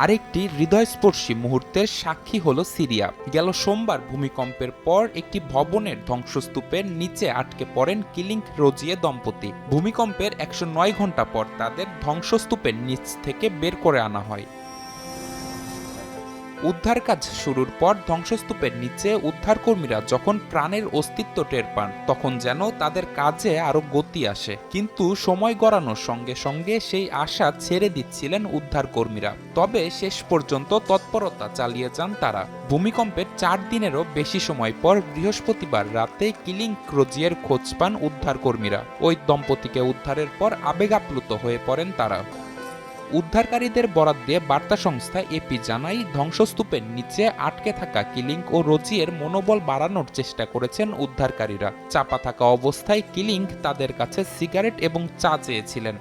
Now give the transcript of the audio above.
আরেকটি হৃদয়স্পর্শী মুহূর্তের সাক্ষী হলো সিরিয়া। গেল সোমবার ভূমিকম্পের পর একটি ভবনের ধ্বংসস্তূপের নিচে আটকে পড়েন কিলিং রোজিয়ে দম্পতি। ভূমিকম্পের 109 ঘন্টা পর তাদের ধ্বংসস্তূপের নিচ থেকে বের করে আনা হয়। উদ্ধার কাজ শুরুর পর ধ্বংসস্তূপের নিচে উদ্ধারকর্মীরা যখন প্রাণের অস্তিত্ব টের পান, তখন যেন তাদের কাজে আরো গতি আসে। কিন্তু সময় গড়ানোর সঙ্গে সঙ্গে সেই আশা ছেড়ে দিচ্ছিলেন উদ্ধারকর্মীরা। তবে শেষ পর্যন্ত তৎপরতা চালিয়ে যান তারা। ভূমিকম্পের 4 দিনেরও বেশি সময় পর বৃহস্পতিবার রাতে কিলিং ক্রোজিয়ের খোঁজ পান উদ্ধারকর্মীরা। ওই দম্পতিকে উদ্ধারের পর আবেগ আপ্লুত হয়ে পড়েন তারা। উদ্ধারকারীদের বরাত দিয়ে বার্তা সংস্থা এপি জানায়, ধ্বংসস্তূপের নিচে আটকে থাকা কিলিং ও রোজিয়ের মনোবল বাড়ানোর চেষ্টা করেছেন উদ্ধারকারীরা। চাপা থাকা অবস্থায় কিলিং তাদের কাছে সিগারেট এবং চা চেয়েছিলেন।